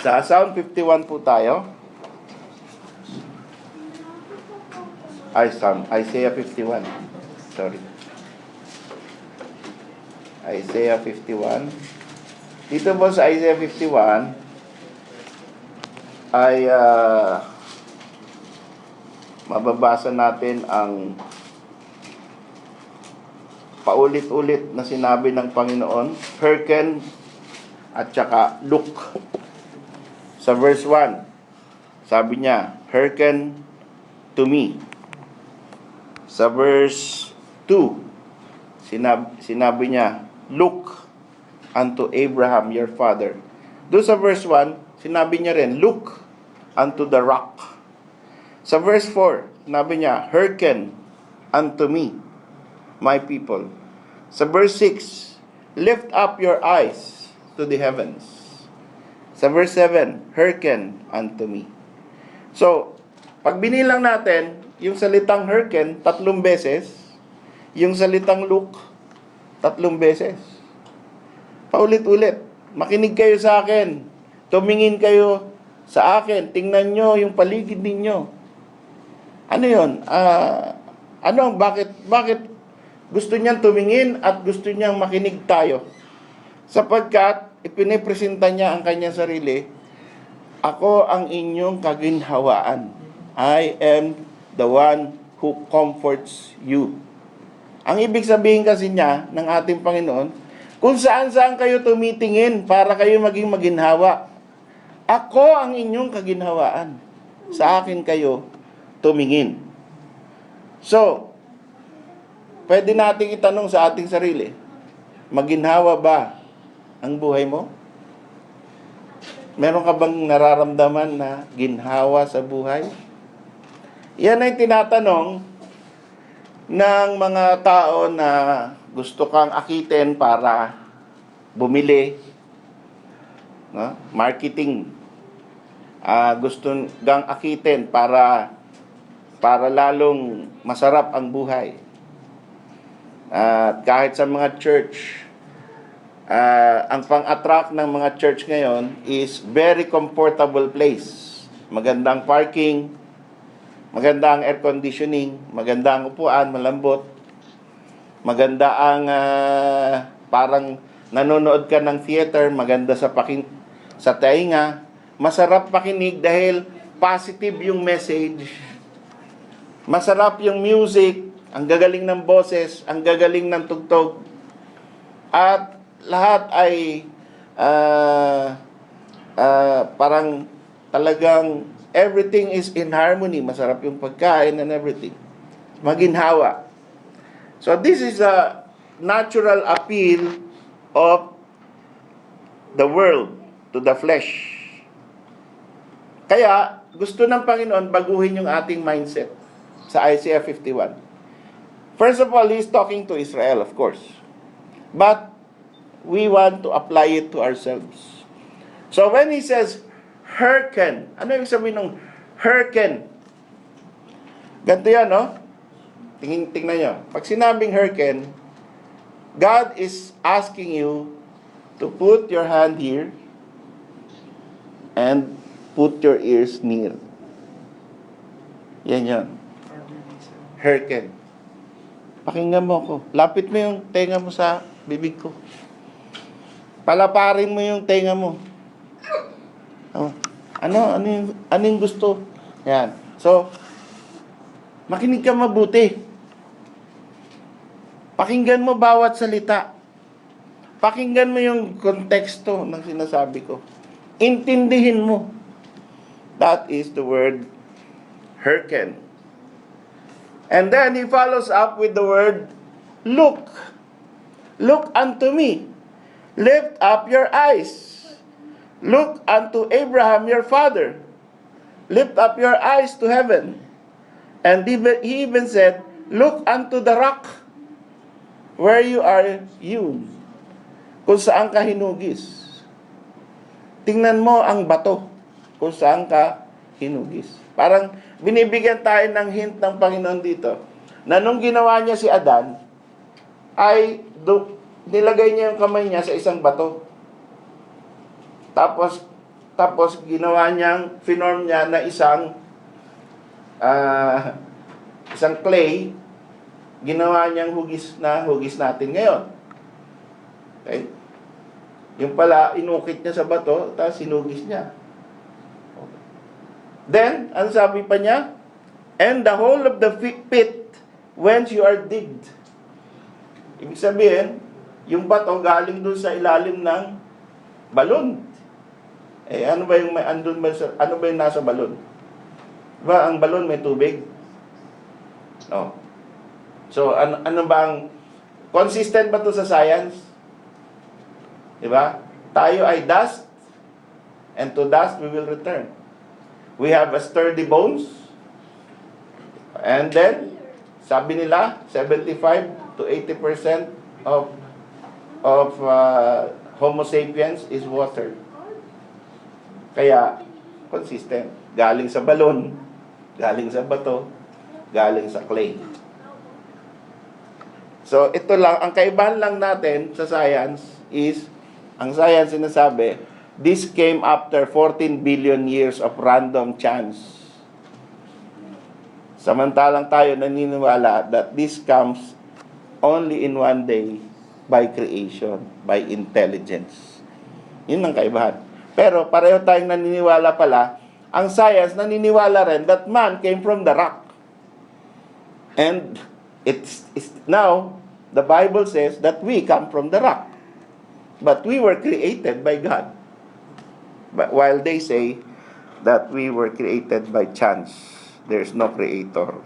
Sa Psalm 51 po tayo. Isaiah 51. Sorry. Isaiah 51. Dito po sa Isaiah 51 ay mababasa natin ang paulit-ulit na sinabi ng Panginoon, hearken at saka look. Sa verse 1, sabi niya, hearken to me. Sa verse 2, sinabi niya, look unto Abraham your father. Doon sa verse 1, sinabi niya rin, look unto the rock. Sa verse 4, sinabi niya, hearken unto me, my people. Sa verse 6, lift up your eyes to the heavens. Sa verse 7, hearken unto me. So, pag binilang natin, yung salitang hearken, 3 beses. Yung salitang look, 3 beses. Paulit-ulit. Makinig kayo sa akin. Tumingin kayo sa akin. Tingnan nyo yung paligid ninyo. Ano yun? Bakit gusto niyang tumingin at gusto niyang makinig tayo? Sapagkat, ipinipresenta niya ang kanyang sarili, ako ang inyong kaginhawaan. I am the one who comforts you. Ang ibig sabihin kasi niya, ng ating Panginoon, kung saan-saan kayo tumitingin para kayo maging maginhawa, ako ang inyong kaginhawaan. Sa akin kayo tumingin. So, pwede nating itanong sa ating sarili, maginhawa ba ang buhay mo? Meron ka bang nararamdaman na ginhawa sa buhay? Yan ay tinatanong ng mga tao na gusto kang akitin para bumili. No? Marketing. Gusto kang akitin para lalong masarap ang buhay. At kahit sa mga church, ang pang-attract ng mga church ngayon is very comfortable place. Magandang parking, maganda ang air conditioning, maganda ang upuan, malambot. Maganda ang parang nanonood ka ng theater, maganda sa tainga. Masarap pakinig dahil positive yung message. Masarap yung music, ang gagaling ng boses, ang gagaling ng tugtog. At lahat ay parang talagang everything is in harmony. Masarap yung pagkain and everything. Maginhawa. So this is a natural appeal of the world to the flesh. Kaya gusto ng Panginoon baguhin yung ating mindset sa Isaiah 51. First of all, He's talking to Israel, of course. But we want to apply it to ourselves. So when He says, hearken, ano yung sabihin ng hearken? Ganito yan, no? Tingnan nyo. Pag sinabing hearken, God is asking you to put your hand here and put your ears near. Yan yan. Hearken. Pakinggan mo ako. Lapit mo yung tenga mo sa bibig ko. Palaparin mo yung tenga mo. Ano yung gusto? Yan. So, makinig ka mabuti. Pakinggan mo bawat salita. Pakinggan mo yung konteksto ng sinasabi ko. Intindihin mo. That is the word hearken. And then he follows up with the word look. Look unto me. Lift up your eyes. Look unto Abraham your father. Lift up your eyes to heaven. And he even said, look unto the rock where you are hewn. Kung saan ka hinugis. Tingnan mo ang bato kung saan ka hinugis. Parang binibigyan tayo ng hint ng Panginoon dito na nung ginawa niya si Adan, ay nilagay niya yung kamay niya sa isang bato. Tapos, tapos finorm niya na isang clay, ginawa niyang hugis natin ngayon. Okay? Yung pala, inukit niya sa bato, tapos sinugis niya. Okay. Then, ang sabi pa niya, and the whole of the pit whence you are digged. Ibig sabihin, yung bato galing dun sa ilalim ng balon. Ano ba yung nasa balon? Diba, ang balon may tubig? No. So, ano bang consistent ba to sa science? Diba? Tayo ay dust, and to dust we will return. We have a sturdy bones, and then, sabi nila, 75 to 80% of Homo sapiens is water. Kaya, consistent. Galing sa balon, galing sa bato, galing sa clay. So, ito lang, ang kaibahan lang natin sa science is, ang science sinasabi, this came after 14 billion years of random chance. Samantalang tayo naniniwala that this comes only in one day by creation, by intelligence. Yun ang kaibahan. Pero pareho tayong naniniwala pala, ang science naniniwala rin that man came from the rock. And it's now, the Bible says that we come from the rock. But we were created by God. But while they say that we were created by chance, there's no creator.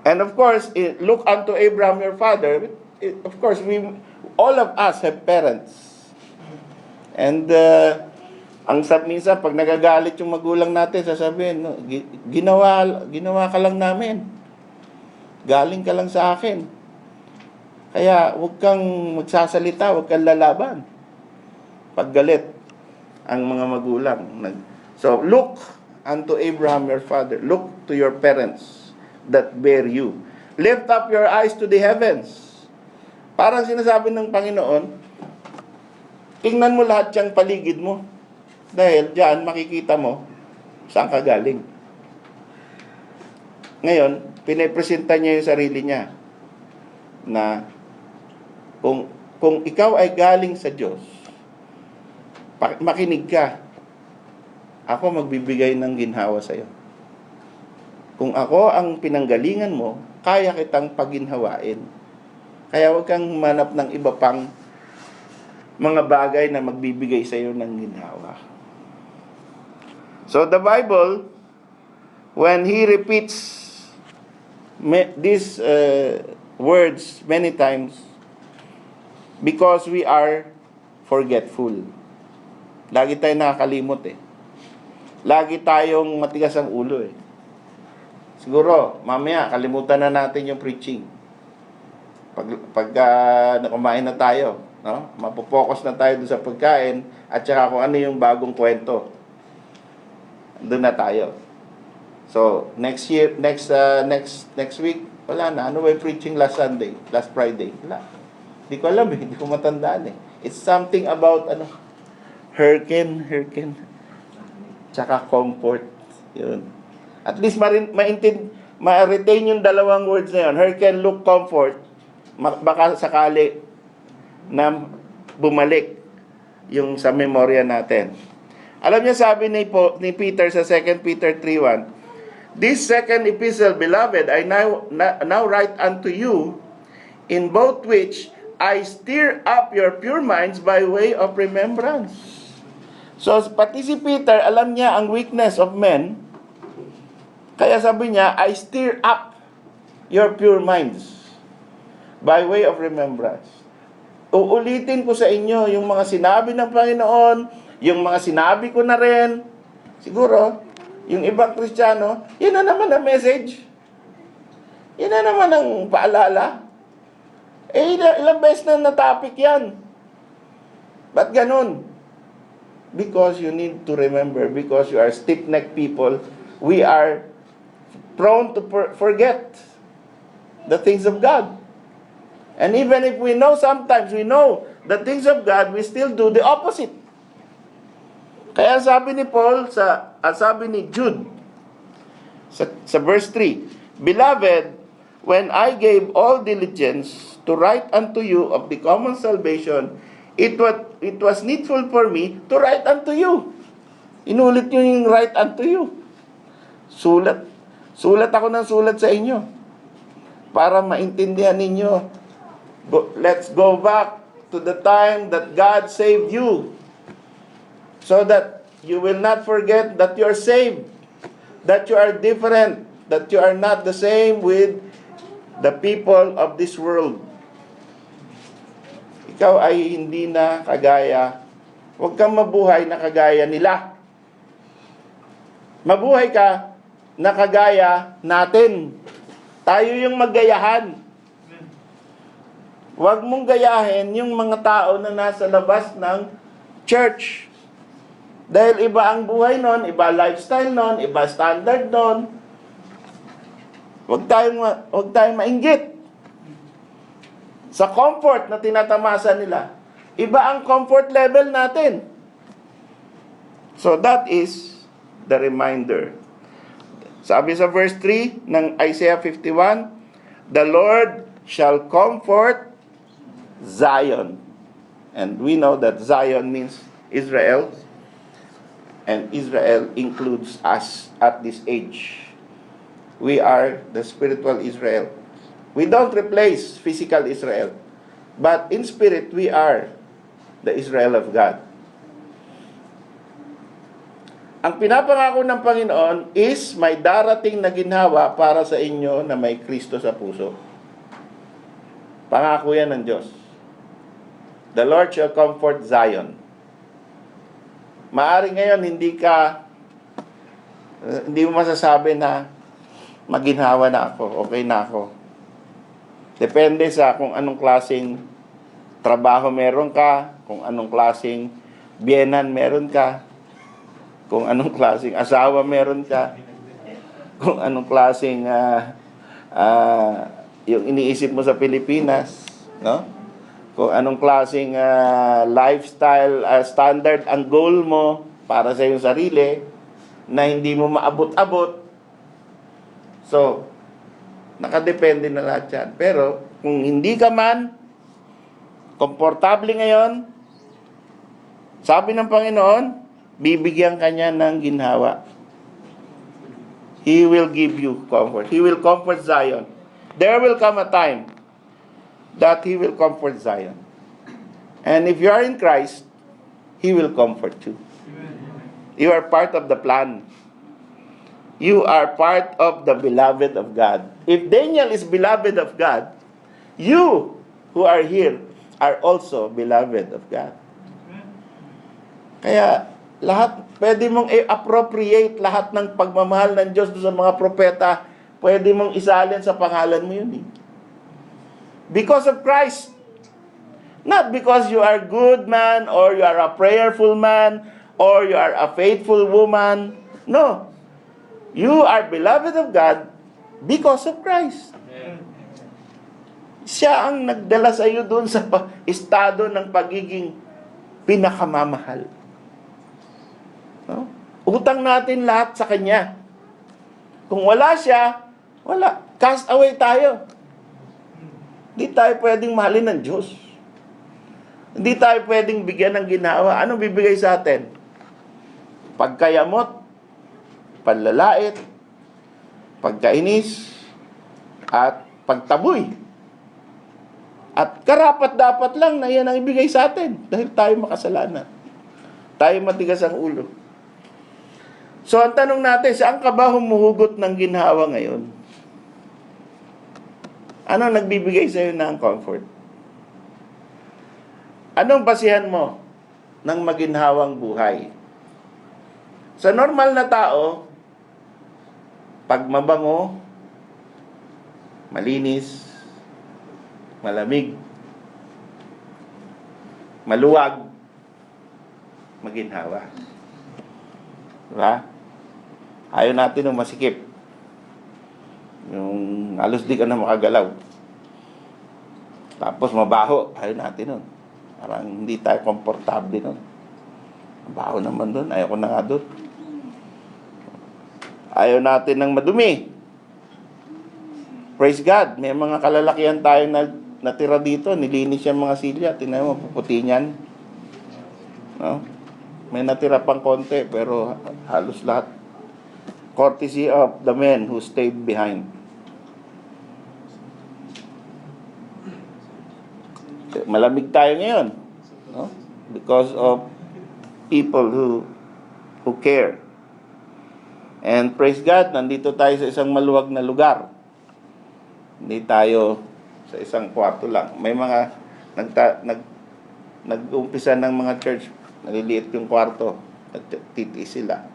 And of course, look unto Abraham your father. Of course, all of us have parents. And minsan pag nagagalit yung magulang natin, sasabihin, no, ginawa ka lang namin. Galing ka lang sa akin. Kaya huwag kang magsasalita, huwag kang lalaban. Paggalit ang mga magulang. So, look unto Abraham your father. Look to your parents that bear you. Lift up your eyes to the heavens. Parang sinasabi ng Panginoon, tingnan mo lahat yung paligid mo. Dahil diyan makikita mo saan ka galing. Ngayon, pinipresenta niya yung sarili niya na kung ikaw ay galing sa Diyos, makinig ka. Ako magbibigay ng ginhawa sa iyo. Kung ako ang pinanggalingan mo, kaya kitang paginhawain. Kaya huwag kang manap ng iba pang mga bagay na magbibigay sa iyo ng ginhawa. So the Bible, when he repeats these words many times, because we are forgetful. Lagi tayong nakakalimot eh. Lagi tayong matigas ang ulo eh. Siguro, mamaya, kalimutan na natin yung preaching. Pagka kumain na tayo, no? Mapopokus na tayo dun sa pagkain, at saka kung ano yung bagong kwento. Doon na tayo. So, next week, wala na. Ano ba yung preaching last Friday? Wala. Hindi ko alam eh. Hindi ko matandaan eh. It's something about, hurricane. Tsaka comfort. Yun. At least ma-retain yung dalawang words na yun. Hurricane, look, comfort. Baka sakali na bumalik yung sa memorya natin. Alam niyo, sabi ni Peter sa 2 Peter 3:1, this second epistle, beloved, I now write unto you, in both which I stir up your pure minds by way of remembrance. So, pati si Peter, alam niya ang weakness of men. Kaya sabi niya, I stir up your pure minds by way of remembrance. Uulitin ko sa inyo yung mga sinabi ng Panginoon, yung mga sinabi ko na rin. Siguro, yung ibang Kristiyano, yun na naman ang message. Yun na naman ang paalala. Ilang beses na na-topic yan. Ba't ganun? Because you need to remember, because you are stiff-necked people, we are prone to forget the things of God. And even if we know, sometimes we know the things of God, we still do the opposite. Kaya Kaya sabi ni Paul, sabi ni Jude, sa verse 3, Beloved, when I gave all diligence to write unto you of the common salvation, it was needful for me to write unto you. Inulit nyo yung write unto you. Sulat. Sulat ako ng sulat sa inyo. Para maintindihan ninyo. Let's go back to the time that God saved you. So that you will not forget that you are saved. That you are different. That you are not the same with the people of this world. Ikaw ay hindi na kagaya. Huwag kang mabuhay na kagaya nila. Mabuhay ka na kagaya natin. Tayo yung maggayahan. Huwag mong gayahin yung mga tao na nasa labas ng church. Dahil iba ang buhay nun, iba lifestyle nun, iba standard nun. Huwag tayong mainggit sa comfort na tinatamasa nila. Iba ang comfort level natin. So that is the reminder. Sabi sa verse 3 ng Isaiah 51, The Lord shall comfort Zion. And we know that Zion means Israel. And Israel includes us at this age. We are the spiritual Israel. We don't replace physical Israel. But in spirit, we are the Israel of God. Ang pinapangako ng Panginoon is may darating na ginhawa para sa inyo na may Kristo sa puso. Pangako yan ng Diyos. The Lord shall comfort Zion. Maaring ngayon hindi mo masasabi na maginhawa na ako, okay na ako. Depende sa kung anong klaseng trabaho meron ka, kung anong klaseng biyenan meron ka, kung anong klaseng asawa meron ka, kung anong klaseng yung iniisip mo sa Pilipinas, no? Kung anong klaseng lifestyle standard ang goal mo para sa iyong sarili na hindi mo maabot-abot. So, nakadepende na lahat yan. Pero, kung hindi ka man komportable ngayon, sabi ng Panginoon, bibigyan ka niya ng ginhawa. He will give you comfort. He will comfort Zion. There will come a time that He will comfort Zion. And if you are in Christ, He will comfort you. You are part of the plan. You are part of the beloved of God. If Daniel is beloved of God, you who are here are also beloved of God. Kaya pwede mong i-appropriate lahat ng pagmamahal ng Diyos sa mga propeta, pwede mong isalin sa pangalan mo yun. Because of Christ. Not because you are a good man, or you are a prayerful man, or you are a faithful woman. No. You are beloved of God because of Christ. Siya ang nagdala sa iyo doon sa estado ng pagiging pinakamamahal. No? Utang natin lahat sa Kanya. Kung wala siya, wala. Cast away tayo. Hindi tayo pwedeng mahalin ng Diyos. Hindi tayo pwedeng bigyan ng ginhawa. Anong bibigay sa atin? Pagkayamot, panlalait, pagkainis, at pagtaboy. At karapat dapat lang na yan ang ibigay sa atin dahil tayo makasalanan. Tayo matigas ang ulo. So ang tanong natin, saan ka ba humuhugot ng ginhawa ngayon? Ano nagbibigay sa iyo ng comfort? Anong basihan mo ng maginhawang buhay? Sa normal na tao, pag mabango, malinis, malamig, maluwag, maginhawa. Diba? Ayaw natin ng masikip. Yung halos di ka na makagalaw. Tapos mabaho. Ayaw natin nun. Parang hindi tayo komportable nun. Ang baho naman doon. Ayaw ko na nga doon. Ayaw natin ng madumi. Praise God. May mga kalalakihan tayo na natira dito. Nilinis yung mga silya. Tingnan mo, puputi niyan. No? May natira pang konti, pero halos lahat. Courtesy of the men who stayed behind. Malamig tayo ngayon. No? Because of people who care. And praise God, nandito tayo sa isang maluwag na lugar. Hindi tayo sa isang kwarto lang. May mga nag-umpisa ng mga church, naliliit yung kwarto, nagtitiis sila.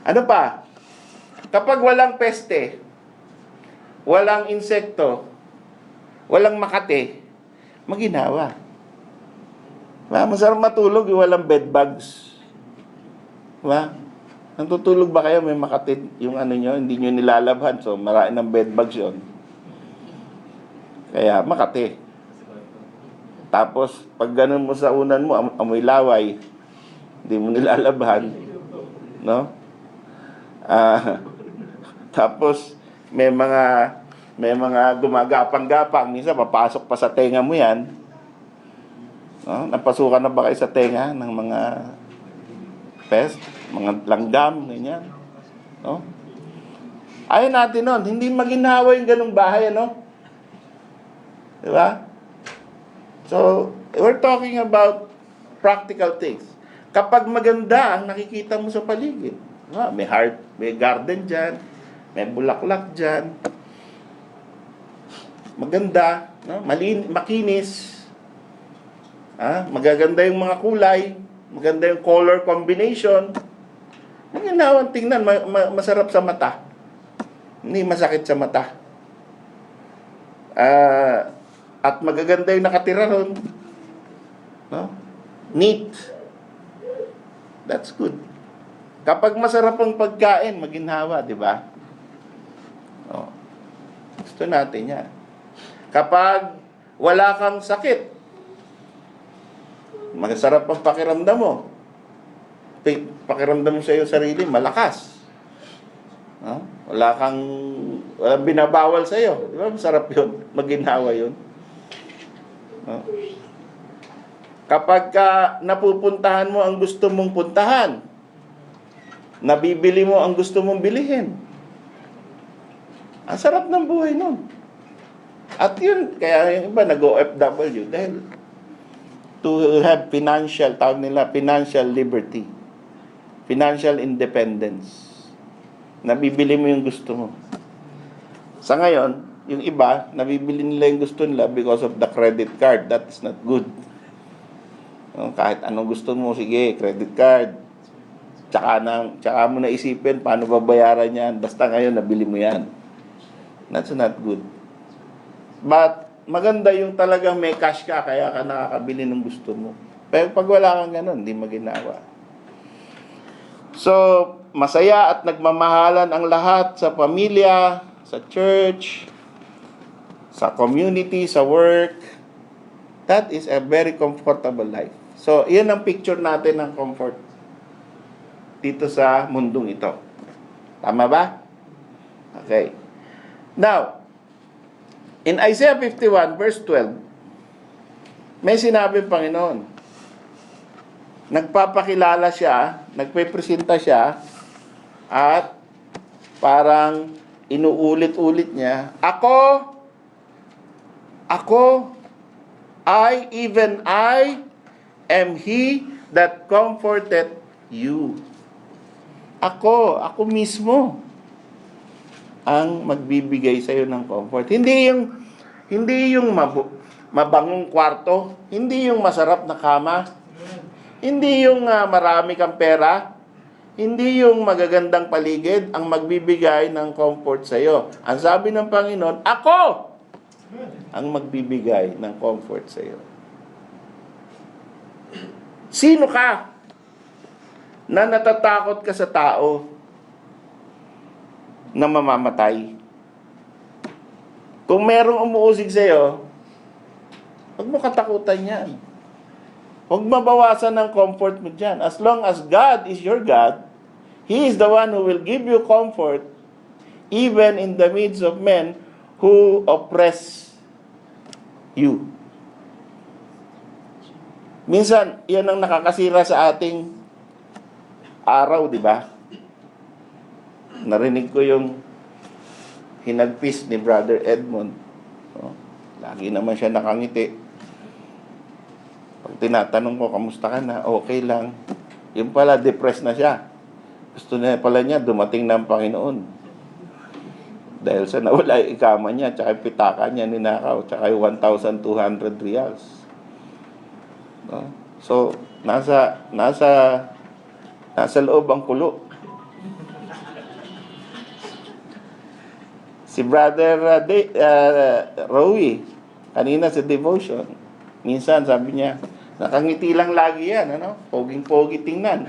Ano pa? Kapag walang peste, walang insekto, walang makate, maginawa. Masarap matulog yung walang bed bugs. Diba? Natutulog ba kayo, may makatid yung ano nyo, hindi nyo nilalabhan, so marami ng bed bugs yun. Kaya makati. Tapos, pag ganun mo sa unan mo, amoy laway, hindi mo nilalabhan. No? Tapos, may mga gumagapang-gapang, minsan papasok pa sa tenga mo yan. No? Napasukan na ba kayo sa tenga ng mga pest, mga langgam, ganyan. No? Ayaw natin nun. Hindi maginhawa yung ganung bahay, ano? Diba? So, we're talking about practical things. Kapag maganda ang nakikita mo sa paligid, diba? May garden dyan, may bulaklak dyan, maganda, no? Makinis, magaganda yung mga kulay, maganda yung color combination. Maginawang tingnan, masarap sa mata. Hindi masakit sa mata. At magaganda yung nakatira ron. No? Neat. That's good. Kapag masarap ang pagkain, maginhawa, di ba? Oh. Gusto natin yan. Kapag wala kang sakit, masarap ang pakiramdam mo. Pakiramdam mo sa iyong sarili, malakas. No? Walang binabawal sa iyo. Di ba? Masarap yun. Maginhawa yun. No? Kapag napupuntahan mo ang gusto mong puntahan, nabibili mo ang gusto mong bilihin, ang sarap ng buhay nun. At yun, kaya yung iba nag-OFW dahil to have tawag nila, financial liberty. Financial independence. Nabibili mo yung gusto mo. Sa ngayon, yung iba, nabibili nila yung gusto nila because of the credit card. That is not good. Kahit anong gusto mo, sige, credit card. Tsaka mo na isipin paano babayaran yan. Basta ngayon, nabili mo yan. That's not good. But, maganda yung talagang may cash ka, kaya ka nakakabili ng gusto mo. Pero pag wala kang ganun, hindi maginawa. So, masaya at nagmamahalan ang lahat sa pamilya, sa church, sa community, sa work. That is a very comfortable life. So, iyan ang picture natin ng comfort dito sa mundong ito. Tama ba? Okay. Now, in Isaiah 51 verse 12, may sinabi ang Panginoon. Nagpapakilala siya, nagpepresenta siya, at parang inuulit-ulit niya, Ako, even I am He that comforted you. Ako mismo ang magbibigay sa iyo ng comfort. Hindi yung mabangong kwarto, hindi yung masarap na kama, hindi yung marami kang pera, hindi yung magagandang paligid ang magbibigay ng comfort sa iyo. Ang sabi ng Panginoon, Ako ang magbibigay ng comfort sa iyo. Sino ka na natatakot ka sa tao na mamamatay? Kung merong umuusig sa iyo, huwag mo katakutan yan. Huwag mabawasan ng comfort mo dyan. As long as God is your God, He is the one who will give you comfort even in the midst of men who oppress you. Minsan, yan ang nakakasira sa ating araw, di ba? Narinig ko yung hinagpis ni Brother Edmond. Oh, lagi naman siya nakangiti. Pag tinatanong ko, kamusta ka na? Okay lang. Yung pala, depressed na siya. Gusto na pala niya, dumating na ang Panginoon. Dahil sa nawala yung ikama niya, tsaka yung pitaka niya ninakaw, tsaka yung 1,200 reals. No? So, nasa loob ang kulo. Si Brother Rowie, kanina sa devotion, minsan sabi niya, nakangiti lang lagi yan, ano? Poging-pogi tingnan.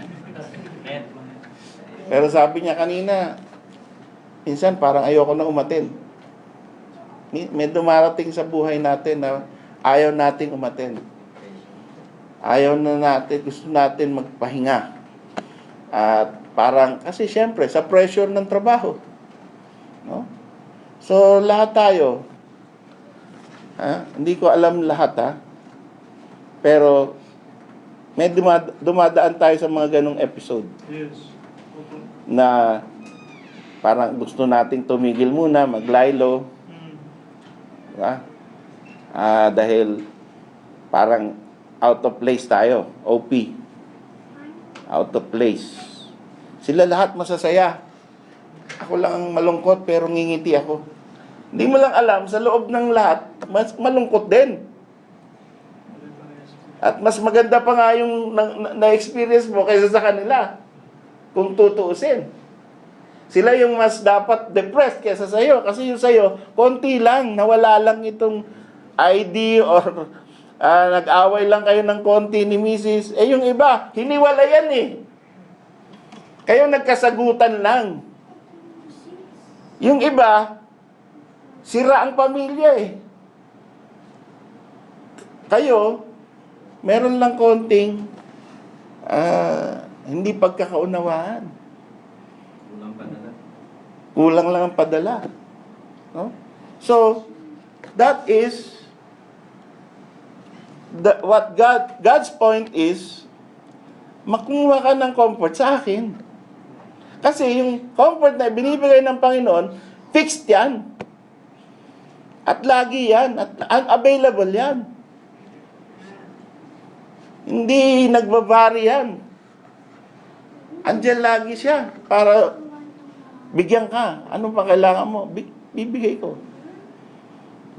Pero sabi niya kanina, minsan parang ayoko na umaten. May dumarating sa buhay natin na ayaw nating umaten. Ayaw na natin, gusto natin magpahinga. At parang, kasi syempre, sa pressure ng trabaho. No? So, lahat tayo, hindi ko alam lahat pero may dumadaan tayo sa mga ganong episode. Yes. Na parang gusto nating tumigil muna, maglaylo. Diba? Dahil parang out of place tayo, OP. Out of place. Sila lahat masasaya. Ako lang ang malungkot pero ngingiti ako. Hindi mo lang alam, sa loob ng lahat, mas malungkot din. At mas maganda pa nga yung na-experience mo kaysa sa kanila. Kung tutuusin. Sila yung mas dapat depressed kaysa sa'yo. Kasi yung sa'yo, konti lang, nawala lang itong ID or nag-away lang kayo ng konti ni Mrs. Yung iba, hiniwala yan eh. Kayo nagkasagutan lang. Yung iba, sira ang pamilya eh. Kayo, meron lang konting hindi pagkakaunawaan. Kulang lang ang padala. No? So, that is what God's point is, makuha ka ng comfort sa akin. Kasi yung comfort na binibigay ng Panginoon, fixed yan. At lagi yan. At available yan. Hindi nagbabari yan. Andiyan lagi siya para bigyan ka. Ano pa kailangan mo? Bibigay ko.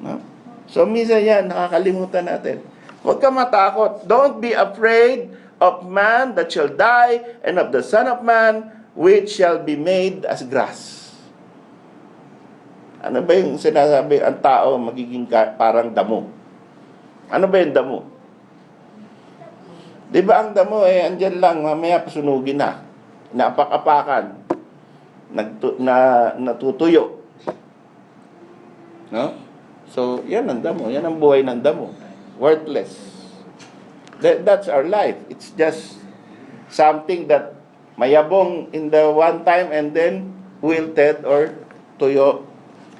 No? So, minsan yan, nakakalimutan natin. Huwag ka matakot. Don't be afraid of man that shall die, and of the Son of Man, which shall be made as grass. Ano ba yung sinasabi? Ang tao magiging parang damo. Ano ba yung damo? Di ba ang damo andyan lang, mamaya pasunugin na. Napak-apakan. Natutuyo. No? So, yan ang damo. Yan ang buhay ng damo. Worthless. That's our life. It's just something that mayabong in the one time and then wilted or tuyo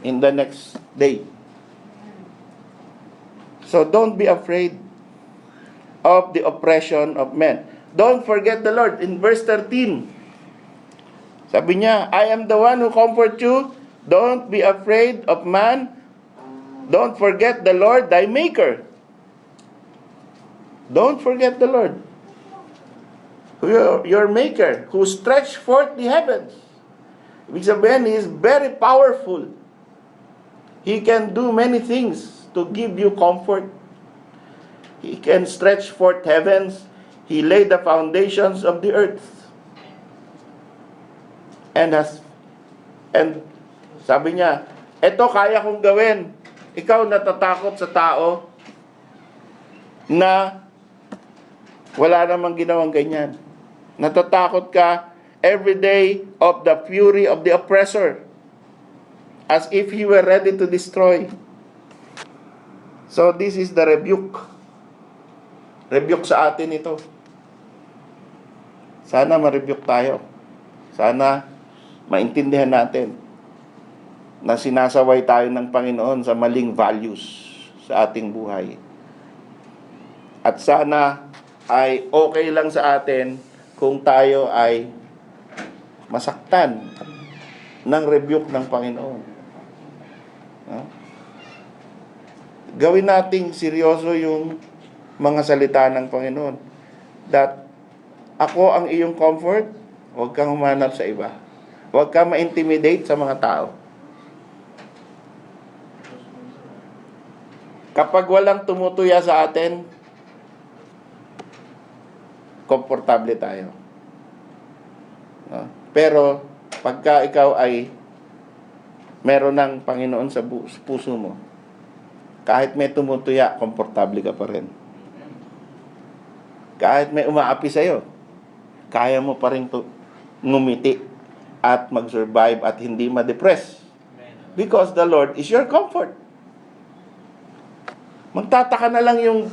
in the next day. So don't be afraid of the oppression of men. Don't forget the Lord. In verse 13, sabi niya, I am the one who comfort you. Don't be afraid of man. Don't forget the Lord thy maker. Don't forget the Lord, your maker, who stretched forth the heavens. Ibig sabihin, He is very powerful. He can do many things to give you comfort. He can stretch forth heavens. He laid the foundations of the earth. And sabi niya, eto kaya kong gawin. Ikaw natatakot sa tao na wala namang ginawang ganyan. Natatakot ka every day of the fury of the oppressor, as if he were ready to destroy. So this is the rebuke. rebuke sa atin ito. Sana ma-rebuke tayo. Sana maintindihan natin na sinasaway tayo ng Panginoon sa maling values sa ating buhay. At sana ay okay lang sa atin kung tayo ay masaktan ng rebuke ng Panginoon. Gawin nating seryoso yung mga salita ng Panginoon. That ako ang iyong comfort, huwag kang humanap sa iba. Huwag kang ma-intimidate sa mga tao. Kapag walang tumutuya sa atin, komportable tayo. Pero, pagka ikaw ay meron ng Panginoon sa puso mo, kahit may tumutuya, komportable ka pa rin. Kahit may umaapi sa'yo, kaya mo pa rin ngumiti at mag-survive at hindi ma-depress. Because the Lord is your comfort. Magtataka na lang yung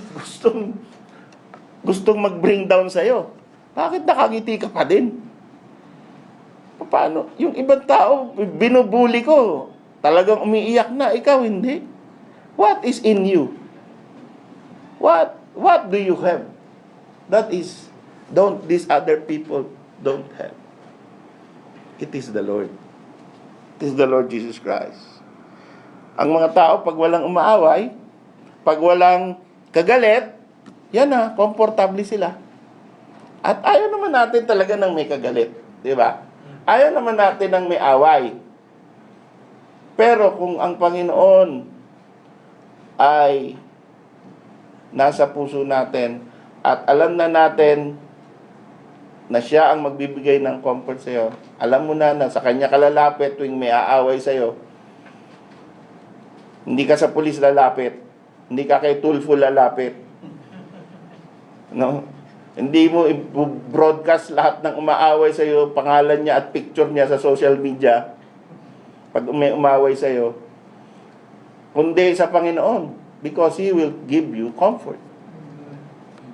gustong mag-bring down sa'yo. Bakit nakangiti ka pa din? Paano? Yung ibang tao, binubuli ko. Talagang umiiyak na, ikaw hindi. What is in you? What do you have? That is, these other people don't have. It is the Lord. It is the Lord Jesus Christ. Ang mga tao, pag walang umaaway, pag walang kagalit, yan na, komportable sila. At ayaw naman natin talaga ng may kagalit. Di ba? Ayaw naman natin ng may away. Pero kung ang Panginoon ay nasa puso natin at alam na natin na siya ang magbibigay ng comfort sa iyo, alam mo na sa kanya ka lalapit tuwing may aaway sa iyo. Hindi ka sa pulis lalapit. Hindi ka kay Tulfo lalapit. No? Hindi mo i-broadcast lahat ng umaaway sa iyo, pangalan niya at picture niya sa social media pag may umaway sa iyo. Kundi sa Panginoon, because He will give you comfort.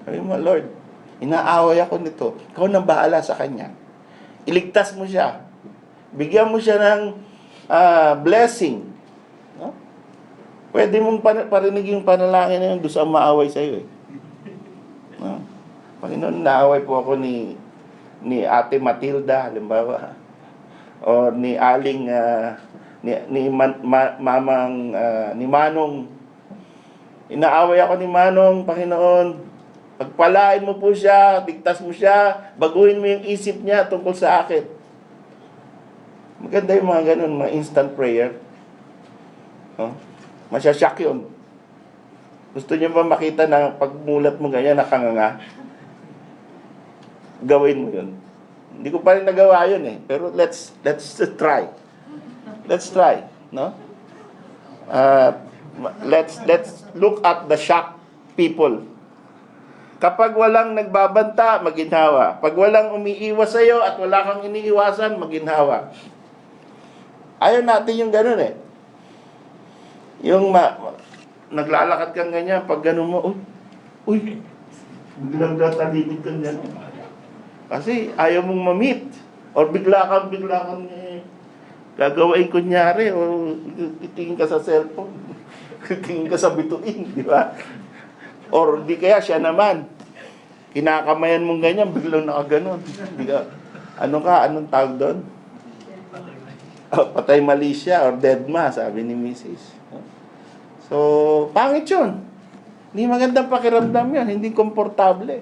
Sabi mo, Lord, inaaway ako nito. Ikaw nang bahala sa kanya. Iligtas mo siya. Bigyan mo siya ng blessing. No? Pwede mong parinig yung panalangin na yun doon sa maaway sa iyo. No? Panginoon, naaway po ako ni Ate Matilda, halimbawa. O ni Aling, ni Manong. Inaaway ako ni Manong, Panginoon. Pagpalain mo po siya, bigtas mo siya, baguhin mo yung isip niya tungkol sa akin. Maganda yung mga ganun, mga instant prayer. Masyasyak yun. Gusto niyo ba makita na pagmulat mo ganyan, nakanganga? Gawin mo yun. Hindi ko pa rin nagawa yun eh. Pero let's try. Let's try. No? Let's look at the shocked people. Kapag walang nagbabanta, maginhawa. Pag walang umiiwas sa'yo at wala kang iniiwasan, maginhawa. Ayaw natin yung ganun eh. Yung naglalakad kang ganyan, pag ganun mo, uy, biglang tatalibid kang ganun. Kasi ayaw mong ma-meet. Or bigla kang gagawain kunyari, o titingin ka sa cellphone, titingin ka sa bituin, di ba? Or di kaya siya naman, kinakamayan mong ganyan, biglang nakaganon. Anong tawag doon? Patay mali siya or dead ma, sabi ni Mrs. So, pangit yun. Hindi magandang pakiramdam yan, hindi komportable.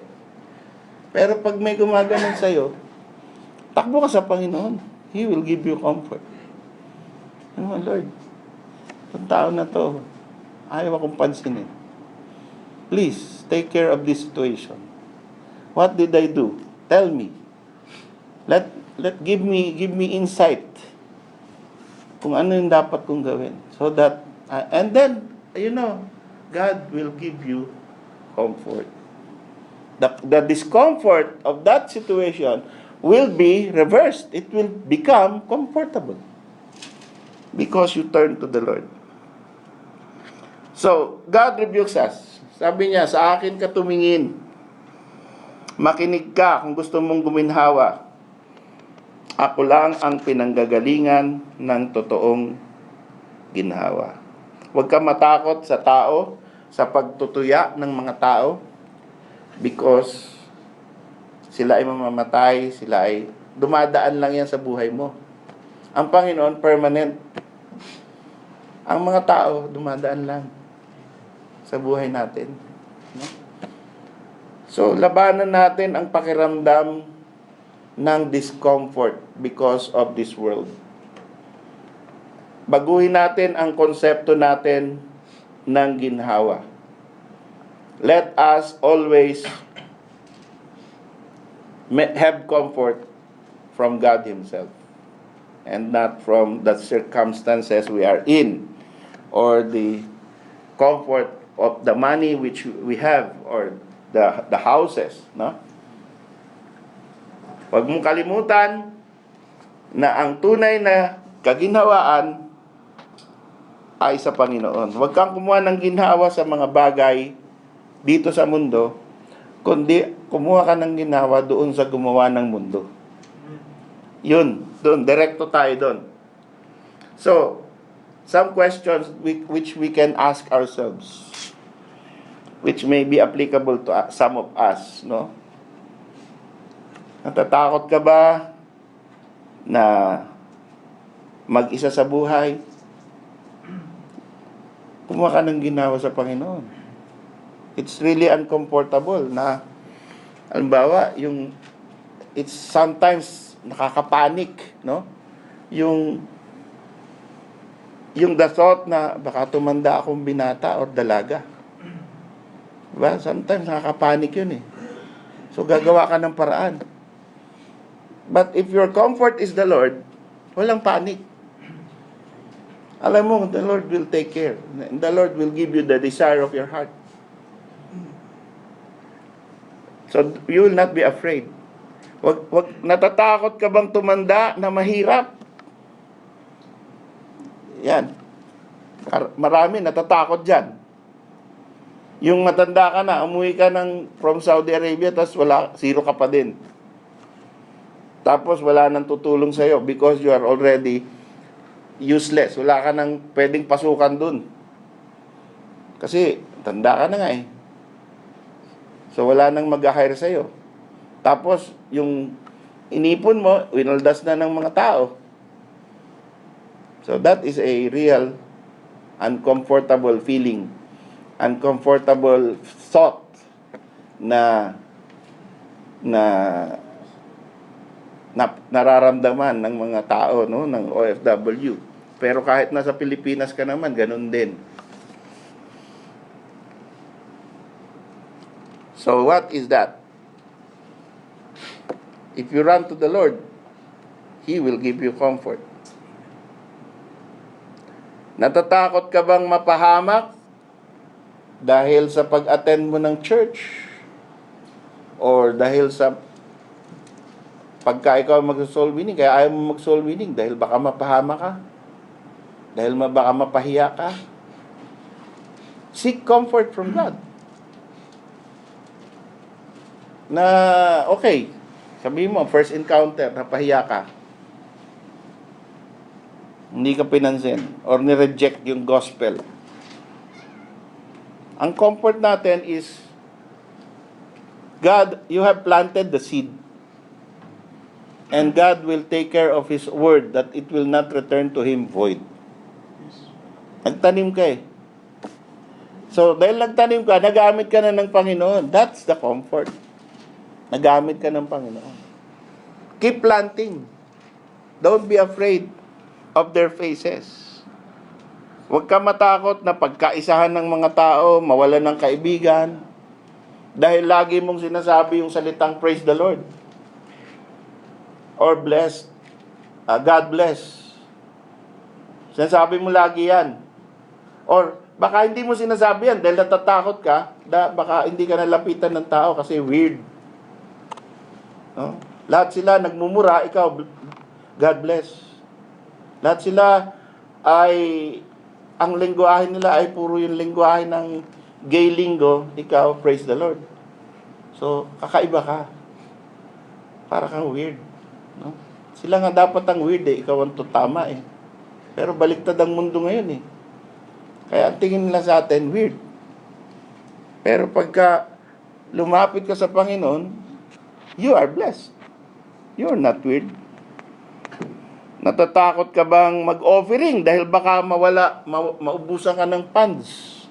Pero pag may gumaganon sa'yo, takbo ka sa Panginoon. He will give you comfort. Ano, Lord, itong tao na to, ayaw akong pansinin. Please, take care of this situation. What did I do? Tell me. Give me insight kung ano yung dapat kong gawin. So that, and then, God will give you comfort. The discomfort of that situation will be reversed. It will become comfortable. Because you turn to the Lord. So, God rebukes us. Sabi niya, sa akin ka tumingin. Makinig ka kung gusto mong guminhawa. Ako lang ang pinanggagalingan ng totoong ginhawa. Huwag ka matakot sa tao, sa pagtutuya ng mga tao, because sila ay mamamatay, sila ay dumadaan lang yan sa buhay mo. Ang Panginoon, permanent. Ang mga tao, dumadaan lang sa buhay natin. So, labanan natin ang pakiramdam ng discomfort because of this world. Baguhin natin ang konsepto natin ng ginhawa. Let us always have comfort from God Himself and not from the circumstances we are in or the comfort of the money which we have or the houses, no? Huwag mong kalimutan na ang tunay na kaginhawaan ay sa Panginoon. Huwag kang kumuha ng ginhawa sa mga bagay dito sa mundo, kundi kumuha ka ng ginhawa doon sa gumawa ng mundo. Yun, doon, direkto tayo doon. So, some questions which we can ask ourselves, which may be applicable to some of us, no? Natatakot ka ba na mag-isa sa buhay? Kumuha ka ng ginawa sa Panginoon. It's really uncomfortable na, halimbawa, it's sometimes nakakapanik, no? Yung the thought na baka tumanda akong binata or dalaga. Diba? Sometimes nakakapanik yun eh. So, gagawa ka ng paraan. But if your comfort is the Lord, walang panik. Alam mo, the Lord will take care. The Lord will give you the desire of your heart. So, you will not be afraid. Natatakot ka bang tumanda na mahirap? Yan. Marami natatakot dyan. Yung matanda ka na, umuwi ka from Saudi Arabia, tapos zero ka pa din. Tapos wala nang tutulong sa'yo because you are already useless. Wala ka nang pwedeng pasukan dun. Kasi tanda ka na nga eh. So wala nang mag-hire sa'yo. Tapos yung inipon mo, winaldas na ng mga tao. So that is a real uncomfortable feeling. Uncomfortable thought na nararamdaman ng mga tao, no, ng OFW. Pero kahit nasa Pilipinas ka naman, ganun din. So what is that? If you run to the Lord, He will give you comfort. Natatakot ka bang mapahamak dahil sa pag-attend mo ng church? Or dahil sa pagka ikaw mag-soul winning, kaya ayaw mo mag-soul winning dahil baka mapahama ka, dahil baka mapahiya ka? Seek comfort from God. Na, okay, sabihin mo, first encounter, napahiya ka, hindi ka pinansin, or ni-reject yung gospel. Ang comfort natin is, God, you have planted the seed. And God will take care of His word that it will not return to Him void. Nagtanim ka eh. So, dahil nagtanim ka, nagamit ka na ng Panginoon. That's the comfort. Nagamit ka ng Panginoon. Keep planting. Don't be afraid of their faces. Huwag ka matakot na pagkaisahan ng mga tao, mawalan ng kaibigan, dahil lagi mong sinasabi yung salitang praise the Lord. Or blessed, God bless. Sinasabi mo lagi yan. Or baka hindi mo sinasabi yan dahil natatakot ka, baka hindi ka nalapitan ng tao kasi weird. No? Lahat sila nagmumura, ikaw, God bless. Lahat sila ay, ang lingwahe nila ay puro yung lingwahe ng gay lingo, ikaw, praise the Lord. So, kakaiba ka. Para kang weird. No? Sila nga dapat ang weird ikaw ang tama Pero baliktad ang mundo ngayon Kaya ang tingin nila sa atin, weird. Pero pagka lumapit ka sa Panginoon, you are blessed. You're not weird. Natatakot ka bang mag-offering dahil baka maubusan ka ng funds?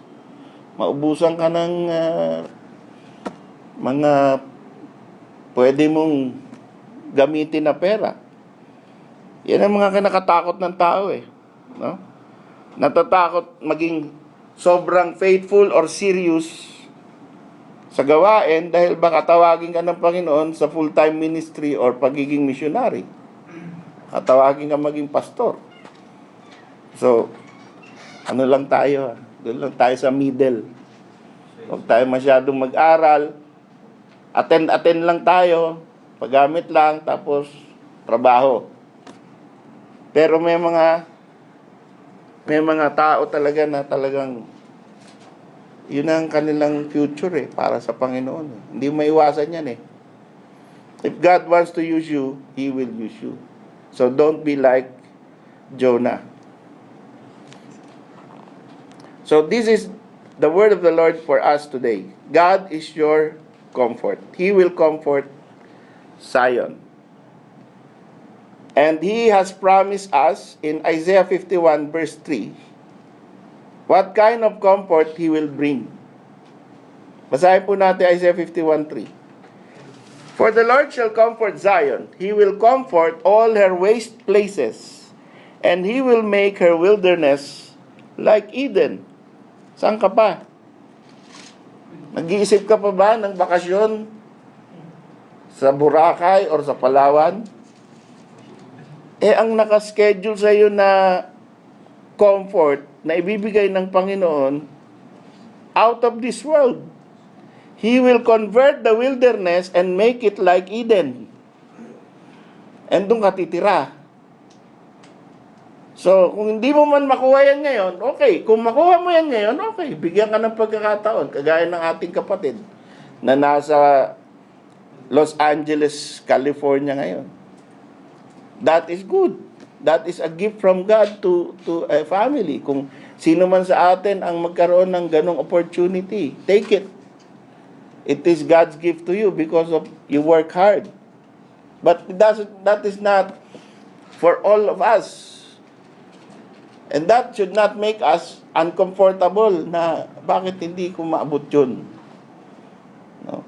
Maubusan ka ng mga pwede mong gamitin na pera. Yan ang mga kinakatakot ng tao no? Natatakot maging sobrang faithful or serious sa gawain dahil baka tawagin ka ng Panginoon sa full-time ministry or pagiging missionary. At tawagin ka maging pastor. So, ano lang tayo? Doon lang tayo sa middle. Huwag tayo masyadong mag-aral. Attend lang tayo. Paggamit lang, tapos trabaho. Pero may mga tao talaga na talagang yun ang kanilang future para sa Panginoon. Hindi maiwasan yan If God wants to use you, He will use you. So don't be like Jonah. So this is the word of the Lord for us today. God is your comfort. He will comfort Zion. And He has promised us in Isaiah 51 verse 3 what kind of comfort He will bring. Basahin po natin Isaiah 51:3. For the Lord shall comfort Zion. He will comfort all her waste places. And He will make her wilderness like Eden. Saan ka pa? Nag-iisip ka pa ba ng bakasyon sa Boracay or sa Palawan? Ang nakaschedule sa iyo na comfort na ibibigay ng Panginoon out of this world. He will convert the wilderness and make it like Eden. And doon ka titira. So, kung hindi mo man makuha yan ngayon, okay. Kung makuha mo yan ngayon, okay. Bigyan ka ng pagkakataon. Kagaya ng ating kapatid na nasa Los Angeles, California ngayon. That is good. That is a gift from God to a family. Kung sino man sa atin ang magkaroon ng ganong opportunity, take it. It is God's gift to you because of you work hard. But that is not for all of us. And that should not make us uncomfortable na bakit hindi ko maabot yun. No?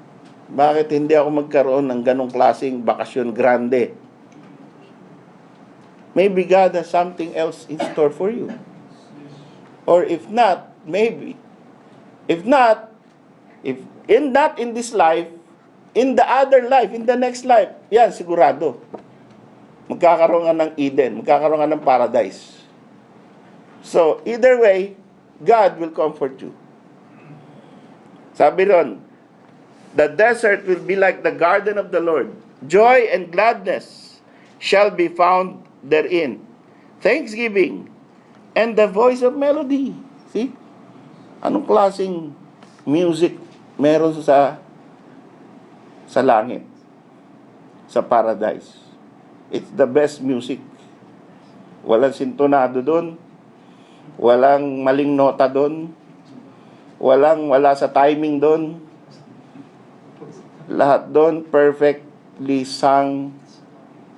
Bakit hindi ako magkaroon ng ganong klaseng bakasyon grande? Maybe God has something else in store for you. Or if not, maybe. If not in this life, in the other life, in the next life, yan, sigurado. Magkakaroon ka ng Eden, magkakaroon ka ng paradise. So, either way, God will comfort you. Sabi ron, the desert will be like the garden of the Lord. Joy and gladness shall be found therein. Thanksgiving and the voice of melody. See? Anong klaseng music meron sa langit? Sa paradise. It's the best music. Walang sintonado doon. Walang maling nota doon. Wala sa timing doon. Lahat doon perfectly sung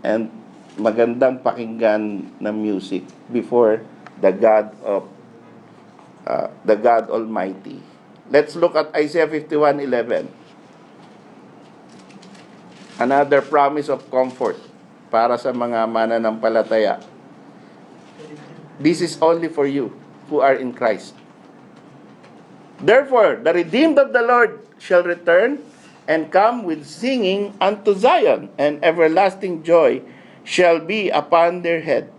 and magandang pakinggan na music before the God Almighty. Let's look at Isaiah 51:11. Another promise of comfort para sa mga mananampalataya. This is only for you who are in Christ. Therefore, the redeemed of the Lord shall return and come with singing unto Zion, and everlasting joy shall be upon their head.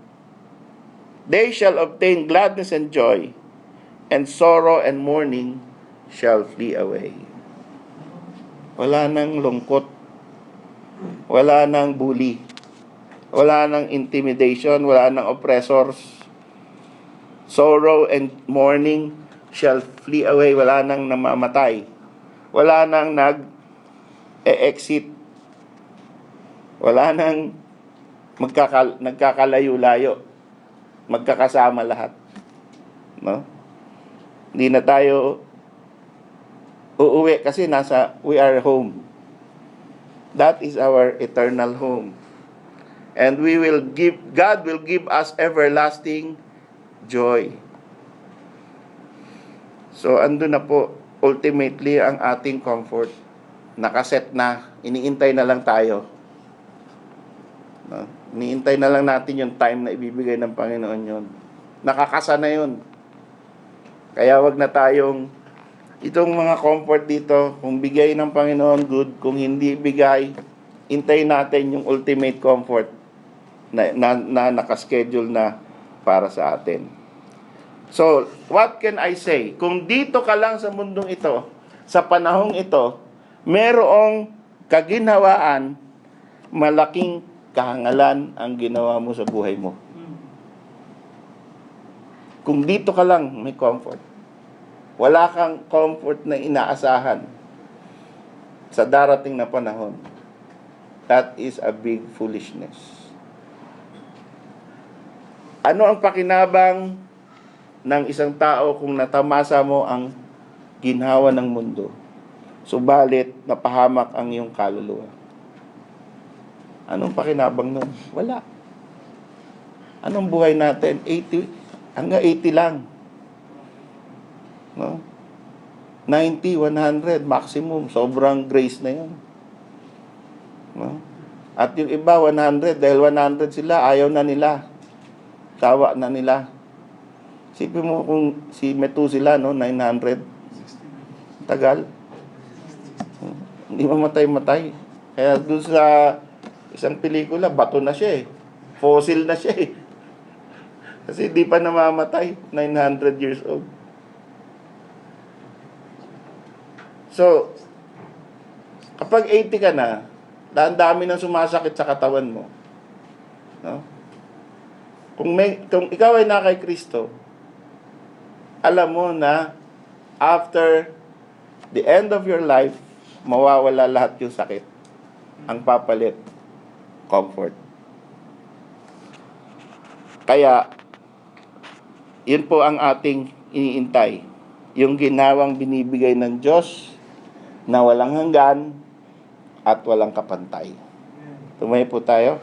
They shall obtain gladness and joy, and sorrow and mourning shall flee away. Wala nang lungkot. Wala nang bully. Wala nang intimidation. Wala nang oppressors. Sorrow and mourning shall flee away. Wala nang namamatay. Wala nang e-exit. Wala nang nagkakalayo-layo. Magkakasama lahat. No? Hindi na tayo uuwi kasi we are home. That is our eternal home. And God will give us everlasting joy. So, andun na po, ultimately, ang ating comfort. Nakaset na, iniintay na lang tayo. No? Iniintay na lang natin yung time na ibibigay ng Panginoon yun. Nakakasa na yun. Kaya wag na tayong, itong mga comfort dito, kung bigay ng Panginoon, good. Kung hindi bigay, intayin natin yung ultimate comfort na nakaschedule na para sa atin. So, what can I say? Kung dito ka lang sa mundong ito, sa panahong ito, merong kaginhawaan, malaking kahangalan ang ginawa mo sa buhay mo. Kung dito ka lang, may comfort. Wala kang comfort na inaasahan sa darating na panahon. That is a big foolishness. Ano ang pakinabang ng isang tao kung natamasa mo ang ginhawa ng mundo, subalit napahamak ang iyong kaluluwa? Anong pakinabang nun? Wala. Anong buhay natin? 80, hanggang 80 lang. No? 90, 100, maximum. Sobrang grace na yun. No? At yung iba, 100. Dahil 100 sila, ayaw na nila. Sawa na nila. Sipin mo kung si Methuselah, no, 900. Tagal. Hindi mamatay-matay. Kaya dun sa isang pelikula, bato na siya eh. Fossil na siya eh. Kasi di pa namamatay. 900 years old. So, kapag 80 ka na, dami nang sumasakit sa katawan mo. No? Kung ikaw ay na kay Kristo, alam mo na after the end of your life, mawawala lahat yung sakit. Ang papalit, comfort. Kaya, yun po ang ating iniintay. Yung ginawang binibigay ng Diyos na walang hanggan at walang kapantay. Tumayo po tayo.